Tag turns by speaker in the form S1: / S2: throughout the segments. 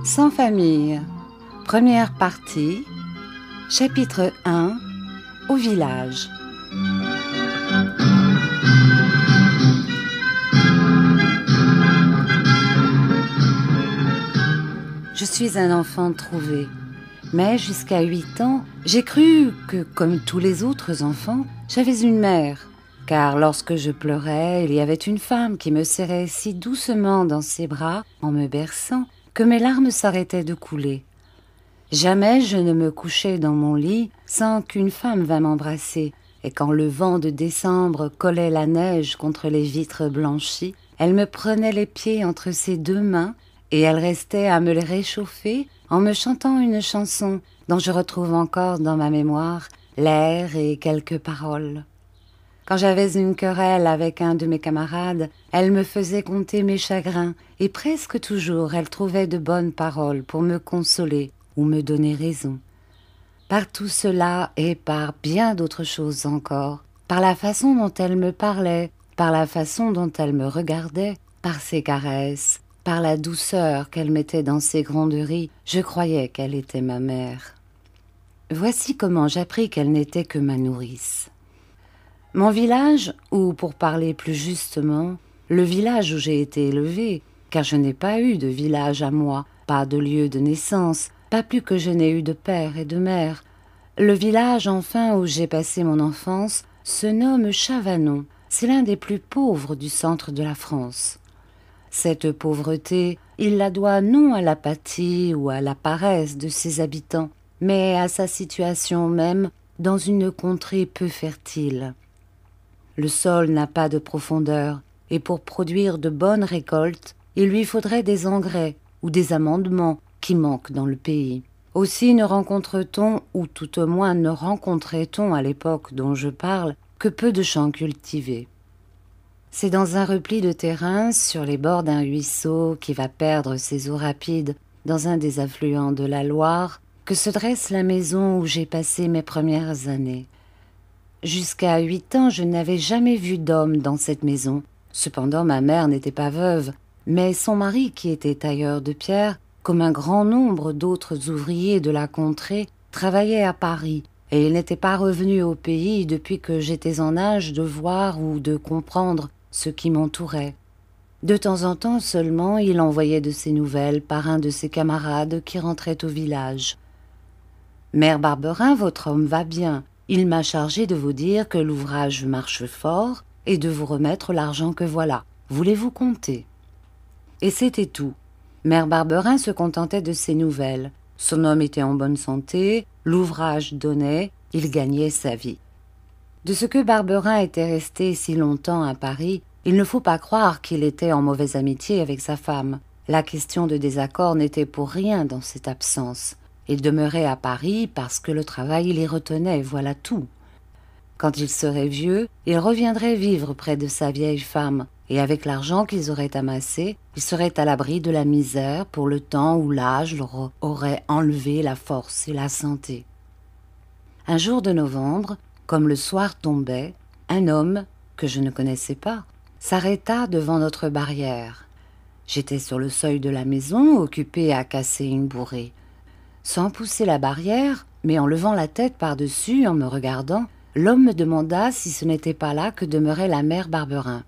S1: Sans famille, première partie, chapitre 1, au village. Je suis un enfant trouvé, mais jusqu'à 8 ans, j'ai cru que, comme tous les autres enfants, j'avais une mère. Car lorsque je pleurais, il y avait une femme qui me serrait si doucement dans ses bras, en me berçant, que mes larmes s'arrêtaient de couler. Jamais je ne me couchais dans mon lit sans qu'une femme vînt m'embrasser, et quand le vent de décembre collait la neige contre les vitres blanchies, elle me prenait les pieds entre ses 2 mains, et elle restait à me les réchauffer en me chantant une chanson dont je retrouve encore dans ma mémoire l'air et quelques paroles. Quand j'avais une querelle avec un de mes camarades, elle me faisait conter mes chagrins, et presque toujours elle trouvait de bonnes paroles pour me consoler ou me donner raison. Par tout cela et par bien d'autres choses encore, par la façon dont elle me parlait, par la façon dont elle me regardait, par ses caresses, par la douceur qu'elle mettait dans ses gronderies, je croyais qu'elle était ma mère. Voici comment j'appris qu'elle n'était que ma nourrice. Mon village, ou pour parler plus justement, le village où j'ai été élevée, car je n'ai pas eu de village à moi, pas de lieu de naissance, pas plus que je n'ai eu de père et de mère. Le village, enfin, où j'ai passé mon enfance, se nomme Chavanon. C'est l'un des plus pauvres du centre de la France. Cette pauvreté, il la doit non à l'apathie ou à la paresse de ses habitants, mais à sa situation même dans une contrée peu fertile. Le sol n'a pas de profondeur, et pour produire de bonnes récoltes, il lui faudrait des engrais ou des amendements qui manquent dans le pays. Aussi ne rencontre-t-on, ou tout au moins ne rencontrait-on à l'époque dont je parle, que peu de champs cultivés. C'est dans un repli de terrain, sur les bords d'un ruisseau qui va perdre ses eaux rapides dans un des affluents de la Loire, que se dresse la maison où j'ai passé mes premières années. Jusqu'à 8 ans, je n'avais jamais vu d'homme dans cette maison. Cependant, ma mère n'était pas veuve, mais son mari, qui était tailleur de pierre, comme un grand nombre d'autres ouvriers de la contrée, travaillait à Paris, et il n'était pas revenu au pays depuis que j'étais en âge de voir ou de comprendre ce qui m'entourait. De temps en temps seulement, il envoyait de ses nouvelles par un de ses camarades qui rentrait au village. « Mère Barberin, votre homme va bien. Il m'a chargé de vous dire que l'ouvrage marche fort et de vous remettre l'argent que voilà. Voulez-vous compter ?» Et c'était tout. Mère Barberin se contentait de ses nouvelles. Son homme était en bonne santé, l'ouvrage donnait, il gagnait sa vie. De ce que Barberin était resté si longtemps à Paris, il ne faut pas croire qu'il était en mauvaise amitié avec sa femme. La question de désaccord n'était pour rien dans cette absence. Il demeurait à Paris parce que le travail l'y retenait, voilà tout. Quand il serait vieux, il reviendrait vivre près de sa vieille femme, et avec l'argent qu'ils auraient amassé, il serait à l'abri de la misère pour le temps où l'âge leur aurait enlevé la force et la santé. Un jour de novembre, comme le soir tombait, un homme, que je ne connaissais pas, s'arrêta devant notre barrière. J'étais sur le seuil de la maison, occupée à casser une bourrée. Sans pousser la barrière, mais en levant la tête par-dessus, en me regardant, l'homme me demanda si ce n'était pas là que demeurait la mère Barberin.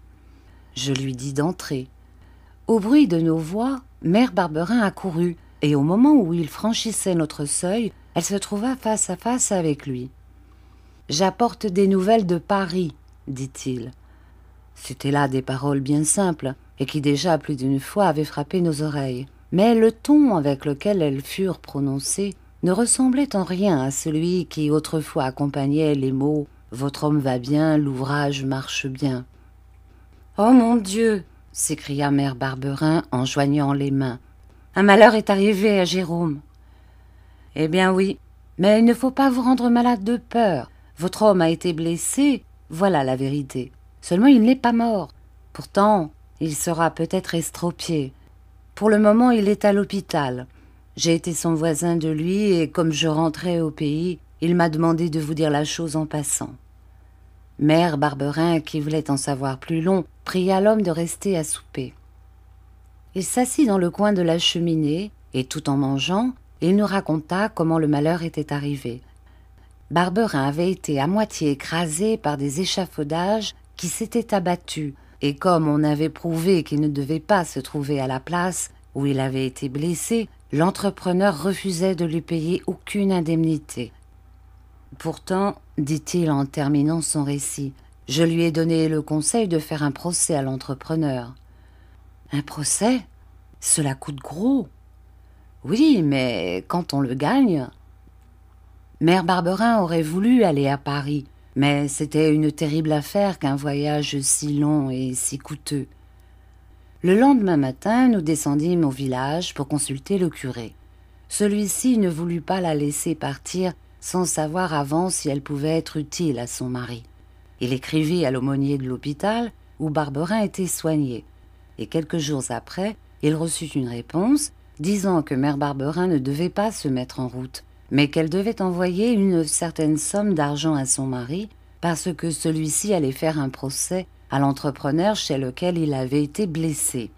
S1: Je lui dis d'entrer. Au bruit de nos voix, mère Barberin accourut, et au moment où il franchissait notre seuil, elle se trouva face à face avec lui. « J'apporte des nouvelles de Paris, » dit-il. C'étaient là des paroles bien simples, et qui déjà plus d'une fois avaient frappé nos oreilles. Mais le ton avec lequel elles furent prononcées ne ressemblait en rien à celui qui autrefois accompagnait les mots « Votre homme va bien, l'ouvrage marche bien ». « Oh mon Dieu !» s'écria mère Barberin en joignant les mains. « Un malheur est arrivé à Jérôme. »« Eh bien oui, mais il ne faut pas vous rendre malade de peur. Votre homme a été blessé, voilà la vérité. Seulement il n'est pas mort. Pourtant, il sera peut-être estropié. Pour le moment, il est à l'hôpital. J'ai été son voisin de lui et comme je rentrais au pays, il m'a demandé de vous dire la chose en passant. Mère Barberin, qui voulait en savoir plus long, pria l'homme de rester à souper. Il s'assit dans le coin de la cheminée, et tout en mangeant, il nous raconta comment le malheur était arrivé. Barberin avait été à moitié écrasé par des échafaudages qui s'étaient abattus, et comme on avait prouvé qu'il ne devait pas se trouver à la place où il avait été blessé, l'entrepreneur refusait de lui payer aucune indemnité. Pourtant, dit-il en terminant son récit, je lui ai donné le conseil de faire un procès à l'entrepreneur. Un procès? Cela coûte gros. Oui, mais quand on le gagne... Mère Barberin aurait voulu aller à Paris, mais c'était une terrible affaire qu'un voyage si long et si coûteux. Le lendemain matin, nous descendîmes au village pour consulter le curé. Celui-ci ne voulut pas la laisser partir sans savoir avant si elle pouvait être utile à son mari. Il écrivit à l'aumônier de l'hôpital où Barberin était soigné, et quelques jours après, il reçut une réponse disant que mère Barberin ne devait pas se mettre en route, mais qu'elle devait envoyer une certaine somme d'argent à son mari parce que celui-ci allait faire un procès à l'entrepreneur chez lequel il avait été blessé.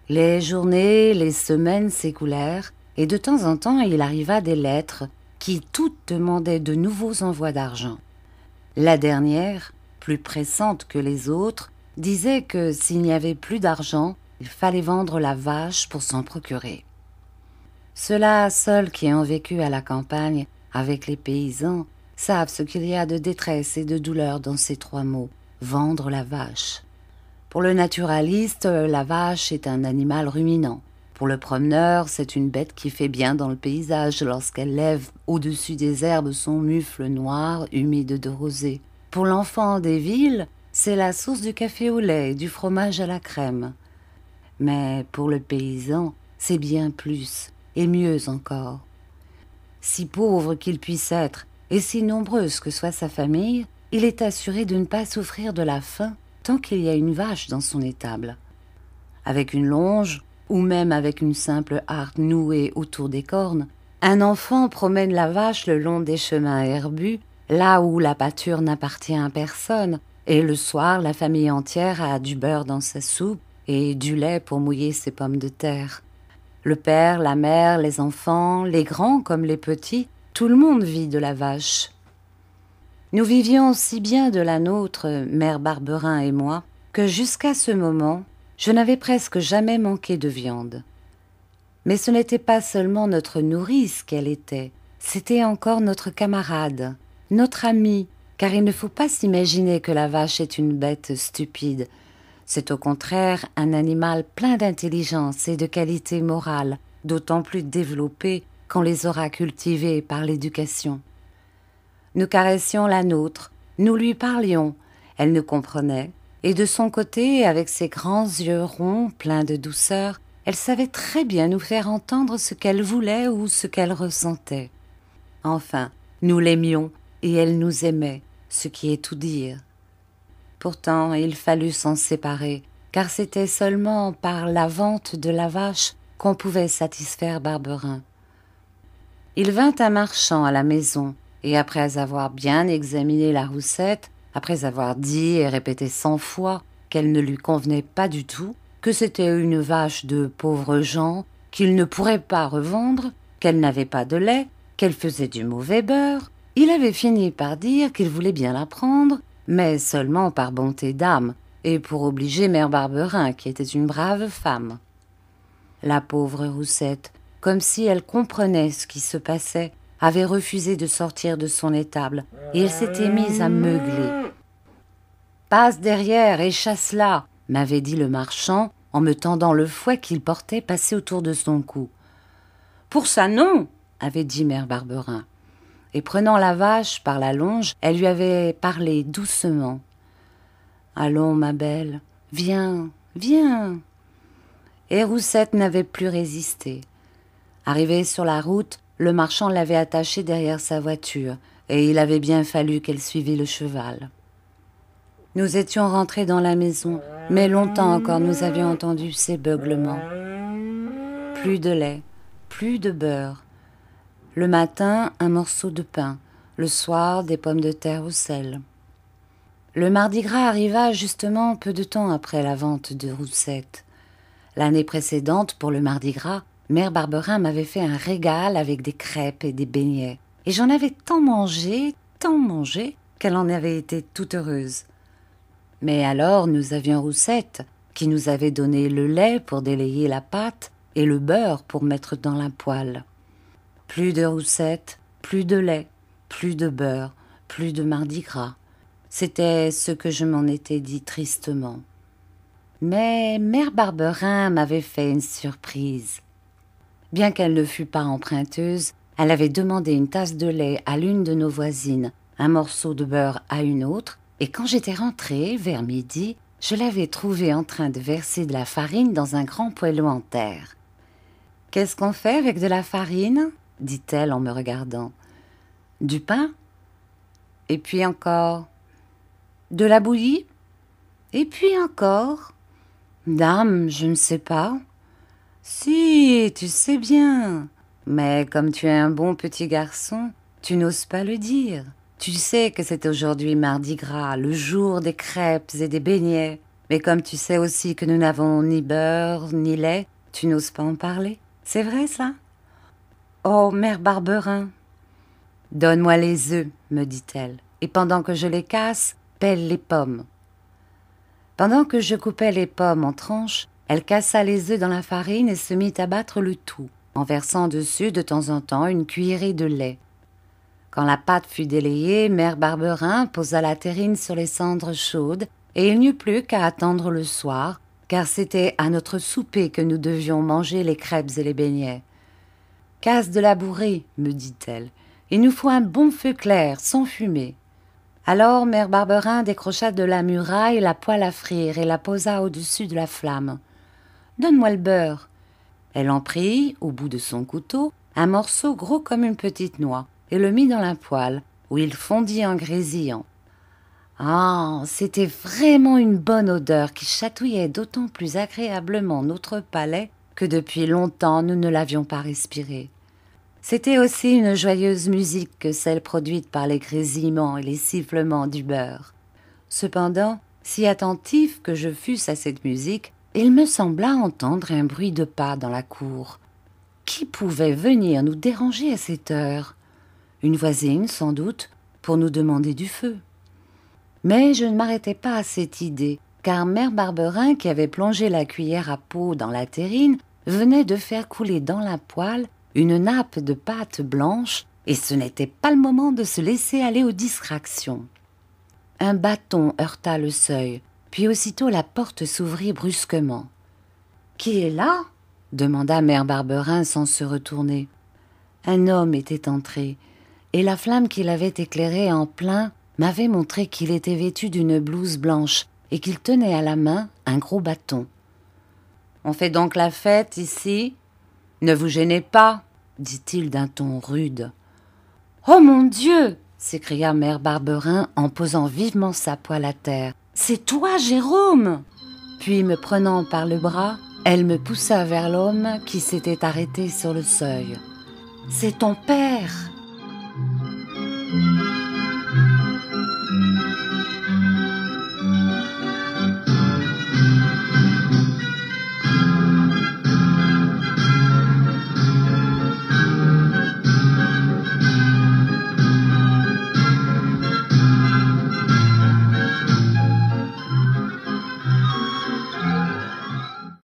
S1: Les journées, les semaines s'écoulèrent, et de temps en temps il arriva des lettres qui toutes demandaient de nouveaux envois d'argent. La dernière, plus pressante que les autres, disait que s'il n'y avait plus d'argent, il fallait vendre la vache pour s'en procurer. Ceux-là seuls qui ont vécu à la campagne avec les paysans savent ce qu'il y a de détresse et de douleur dans ces trois mots, vendre la vache. Pour le naturaliste, la vache est un animal ruminant. Pour le promeneur, c'est une bête qui fait bien dans le paysage lorsqu'elle lève au-dessus des herbes son mufle noir humide de rosée. Pour l'enfant des villes, c'est la source du café au lait et du fromage à la crème. Mais pour le paysan, c'est bien plus, et mieux encore. Si pauvre qu'il puisse être, et si nombreuse que soit sa famille, il est assuré de ne pas souffrir de la faim tant qu'il y a une vache dans son étable. Avec une longe, ou même avec une simple harpe nouée autour des cornes, un enfant promène la vache le long des chemins herbus, là où la pâture n'appartient à personne, et le soir la famille entière a du beurre dans sa soupe et du lait pour mouiller ses pommes de terre. Le père, la mère, les enfants, les grands comme les petits, tout le monde vit de la vache. Nous vivions si bien de la nôtre, mère Barberin et moi, que jusqu'à ce moment, je n'avais presque jamais manqué de viande. Mais ce n'était pas seulement notre nourrice qu'elle était, c'était encore notre camarade, notre amie, car il ne faut pas s'imaginer que la vache est une bête stupide. C'est au contraire un animal plein d'intelligence et de qualité morale, d'autant plus développée qu'on les aura cultivées par l'éducation. Nous caressions la nôtre, nous lui parlions, elle nous comprenait, et de son côté, avec ses grands yeux ronds, pleins de douceur, elle savait très bien nous faire entendre ce qu'elle voulait ou ce qu'elle ressentait. Enfin, nous l'aimions, et elle nous aimait, ce qui est tout dire. Pourtant, il fallut s'en séparer, car c'était seulement par la vente de la vache qu'on pouvait satisfaire Barberin. Il vint un marchand à la maison, et après avoir bien examiné la roussette, après avoir dit et répété 100 fois qu'elle ne lui convenait pas du tout, que c'était une vache de pauvres gens, qu'il ne pourrait pas revendre, qu'elle n'avait pas de lait, qu'elle faisait du mauvais beurre, il avait fini par dire qu'il voulait bien la prendre, mais seulement par bonté d'âme, et pour obliger mère Barberin, qui était une brave femme. La pauvre Roussette, comme si elle comprenait ce qui se passait, avait refusé de sortir de son étable, et elle s'était mise à meugler. « Passe derrière et chasse-la » m'avait dit le marchand, en me tendant le fouet qu'il portait passé autour de son cou. « Pour ça, non » avait dit mère Barberin. Et prenant la vache par la longe, elle lui avait parlé doucement. « Allons, ma belle, viens, viens » Et Roussette n'avait plus résisté. Arrivée sur la route, le marchand l'avait attachée derrière sa voiture, et il avait bien fallu qu'elle suivît le cheval. Nous étions rentrés dans la maison, mais longtemps encore nous avions entendu ces beuglements. Plus de lait, plus de beurre. Le matin, un morceau de pain, le soir, des pommes de terre au sel. Le Mardi Gras arriva justement peu de temps après la vente de Roussette. L'année précédente, pour le Mardi Gras, Mère Barberin m'avait fait un régal avec des crêpes et des beignets. Et j'en avais tant mangé, qu'elle en avait été toute heureuse. Mais alors nous avions Roussette, qui nous avait donné le lait pour délayer la pâte et le beurre pour mettre dans la poêle. Plus de Roussette, plus de lait, plus de beurre, plus de Mardi Gras. C'était ce que je m'en étais dit tristement. Mais Mère Barberin m'avait fait une surprise. Bien qu'elle ne fût pas emprunteuse, elle avait demandé une tasse de lait à l'une de nos voisines, un morceau de beurre à une autre, et quand j'étais rentrée, vers midi, je l'avais trouvée en train de verser de la farine dans un grand poêlon en terre. « Qu'est-ce qu'on fait avec de la farine ?» dit-elle en me regardant. « Du pain ? Et puis encore ? De la bouillie ? Et puis encore ? Dame, je ne sais pas. » « Si, tu sais bien. Mais comme tu es un bon petit garçon, tu n'oses pas le dire. Tu sais que c'est aujourd'hui Mardi Gras, le jour des crêpes et des beignets. Mais comme tu sais aussi que nous n'avons ni beurre ni lait, tu n'oses pas en parler. C'est vrai, ça ? Oh, Mère Barberin !»« Donne-moi les œufs, me dit-elle, et pendant que je les casse, pèle les pommes. » Pendant que je coupais les pommes en tranches, elle cassa les œufs dans la farine et se mit à battre le tout, en versant dessus de temps en temps une cuillerée de lait. Quand la pâte fut délayée, Mère Barberin posa la terrine sur les cendres chaudes et il n'y eut plus qu'à attendre le soir, car c'était à notre souper que nous devions manger les crêpes et les beignets. « Casse de la bourrée, me dit-elle. Il nous faut un bon feu clair, sans fumée. » Alors Mère Barberin décrocha de la muraille la poêle à frire et la posa au-dessus de la flamme. « Donne-moi le beurre. » Elle en prit, au bout de son couteau, un morceau gros comme une petite noix et le mit dans la poêle, où il fondit en grésillant. Ah, c'était vraiment une bonne odeur qui chatouillait d'autant plus agréablement notre palais que depuis longtemps nous ne l'avions pas respiré. C'était aussi une joyeuse musique que celle produite par les grésillements et les sifflements du beurre. Cependant, si attentif que je fusse à cette musique, il me sembla entendre un bruit de pas dans la cour. Qui pouvait venir nous déranger à cette heure ? Une voisine, sans doute, pour nous demander du feu. Mais je ne m'arrêtais pas à cette idée, car Mère Barberin, qui avait plongé la cuillère à peau dans la terrine, venait de faire couler dans la poêle une nappe de pâte blanche, et ce n'était pas le moment de se laisser aller aux distractions. Un bâton heurta le seuil, puis aussitôt la porte s'ouvrit brusquement. « Qui est là ?» demanda Mère Barberin sans se retourner. Un homme était entré, et la flamme qui l'avait éclairé en plein m'avait montré qu'il était vêtu d'une blouse blanche et qu'il tenait à la main un gros bâton. « On fait donc la fête ici ? Ne vous gênez pas !» dit-il d'un ton rude. « Oh mon Dieu !» s'écria Mère Barberin en posant vivement sa poêle à terre. « C'est toi, Jérôme !» Puis, me prenant par le bras, elle me poussa vers l'homme qui s'était arrêté sur le seuil. « C'est ton père !»